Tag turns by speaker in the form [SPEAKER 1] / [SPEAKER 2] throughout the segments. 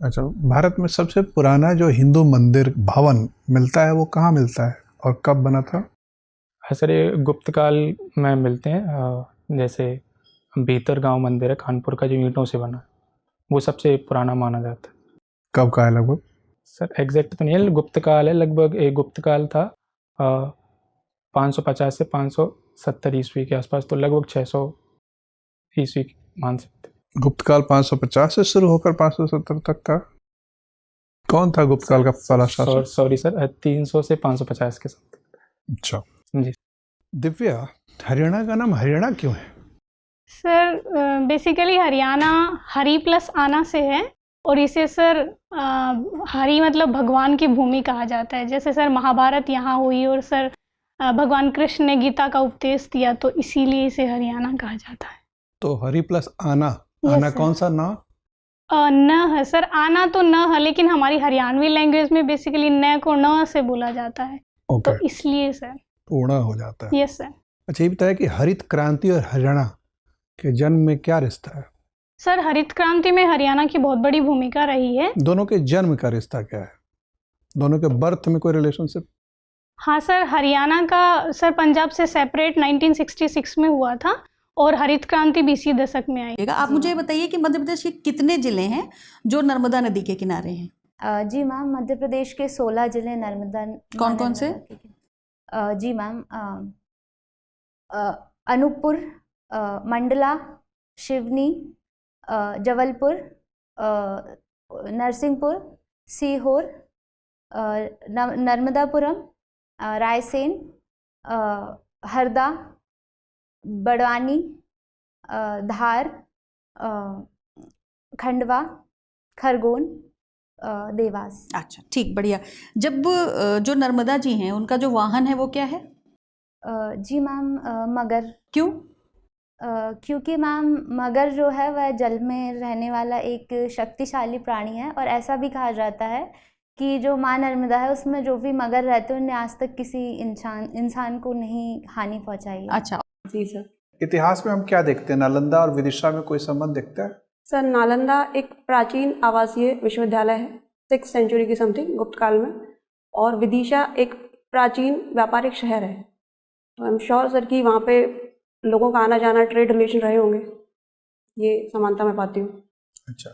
[SPEAKER 1] अच्छा, भारत में सबसे पुराना जो हिंदू मंदिर भवन मिलता है वो कहाँ मिलता है और कब बना था?
[SPEAKER 2] सर ये गुप्त काल में मिलते हैं। जैसे भीतर गांव मंदिर है कानपुर का, जो ईंटों से बना, वो सबसे पुराना माना जाता है।
[SPEAKER 1] कब का है लगभग?
[SPEAKER 2] सर एग्जैक्ट तो नहीं है, गुप्त काल है लगभग। एक गुप्त काल था 550 से 570 ईस्वी के आसपास, तो लगभग 600 ईस्वी मान सकते।
[SPEAKER 1] गुप्त काल 550 से शुरू होकर 570 तक का। कौन था गुप्त काल का पहला शासक?
[SPEAKER 2] सॉरी सर, 300 से 550 के साथ।
[SPEAKER 1] अच्छा
[SPEAKER 2] जी।
[SPEAKER 1] दिव्या, हरियाणा का नाम हरियाणा क्यों है?
[SPEAKER 3] Sir basically Haryana Hari plus आना से है, और इसे सर हरि मतलब भगवान की भूमि कहा जाता है। जैसे सर महाभारत यहाँ हुई, और सर भगवान कृष्ण ने गीता का उपदेश दिया, तो इसीलिए इसे हरियाणा कहा जाता है।
[SPEAKER 1] तो हरि प्लस आना,
[SPEAKER 3] Yes,
[SPEAKER 1] आना
[SPEAKER 3] sir.
[SPEAKER 1] कौन सा ना?
[SPEAKER 3] न है सर, आना तो न है, लेकिन हमारी हरियाणवी लैंग्वेज में बेसिकली न को न से बोला जाता है।
[SPEAKER 1] ओके,
[SPEAKER 3] तो इसलिए सर।
[SPEAKER 1] पूर्ण हो जाता है।
[SPEAKER 3] Yes sir.
[SPEAKER 1] अच्छा, ये बताया कि हरित क्रांति और हरियाणा के जन्म में क्या रिश्ता है?
[SPEAKER 3] सर हरित क्रांति में हरियाणा की बहुत बड़ी भूमिका रही है।
[SPEAKER 1] दोनों के जन्म का रिश्ता क्या है? दोनों के बर्थ में कोई रिलेशनशिप?
[SPEAKER 3] हाँ सर, हरियाणा का सर पंजाब से सेपरेट 1966 में हुआ था, और हरित क्रांति 20 दशक में आई।
[SPEAKER 4] आप मुझे बताइए कि मध्य प्रदेश के कितने जिले हैं जो नर्मदा नदी के किनारे हैं?
[SPEAKER 5] जी मैम, मध्य प्रदेश के 16 जिले नर्मदा।
[SPEAKER 4] कौन कौन से?
[SPEAKER 5] जी मैम, अनूपपुर, मंडला, शिवनी, जबलपुर, नरसिंहपुर, सीहोर, नर्मदापुरम, रायसेन, हरदा, बड़वानी, धार, खंडवा, खरगोन, देवास।
[SPEAKER 4] अच्छा ठीक, बढ़िया। जब जो नर्मदा जी हैं उनका जो वाहन है वो क्या है?
[SPEAKER 5] जी मैम, मगर।
[SPEAKER 4] क्यों?
[SPEAKER 5] क्योंकि मैम मगर जो है वह जल में रहने वाला एक शक्तिशाली प्राणी है, और ऐसा भी कहा जाता है कि जो माँ नर्मदा है उसमें जो भी मगर रहते हैं उन्हें आज तक किसी इंसान को नहीं हानि पहुंचाई है।
[SPEAKER 4] अच्छा जी सर।
[SPEAKER 1] इतिहास में हम क्या देखते हैं? नालंदा और विदिशा में कोई संबंध दिखता है?
[SPEAKER 6] सर नालंदा एक प्राचीन आवासीय विश्वविद्यालय है 6th सेंचुरी की समथिंग गुप्त काल में, और विदिशा एक प्राचीन व्यापारिक शहर है। तो आई एम श्योर सर कि वहाँ पे लोगों का आना जाना, ट्रेड रिलेशन रहे होंगे, ये समानता मैं पाती हूँ।
[SPEAKER 1] अच्छा,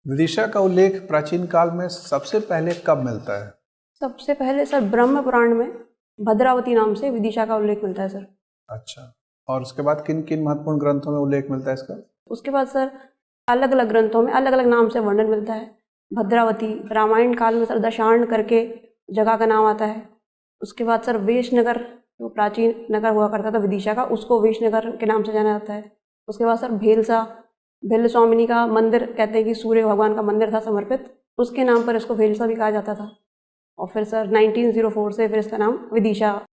[SPEAKER 1] विदिशा का उल्लेख प्राचीन काल में सबसे पहले कब मिलता है?
[SPEAKER 6] सबसे पहले सर ब्रह्म पुराण में भद्रावती नाम से विदिशा का उल्लेख मिलता है सर।
[SPEAKER 1] अच्छा, और उसके बाद किन किन महत्वपूर्ण ग्रंथों में उल्लेख मिलता है इसका?
[SPEAKER 6] उसके बाद सर अलग अलग ग्रंथों में अलग अलग नाम से वर्णन मिलता है। भद्रावती, रामायण काल में सर दशार्ण करके जगह का नाम आता है। उसके बाद सर वेशनगर, जो प्राचीन नगर हुआ करता था विदिशा का, उसको वेशनगर के नाम से जाना जाता है। उसके बाद सर भेलसा, भेल स्वामिनी का मंदिर, कहते हैं कि सूर्य भगवान का मंदिर था समर्पित, उसके नाम पर इसको भेलसा भी कहा जाता था। और फिर सर 1904 से फिर इसका नाम विदिशा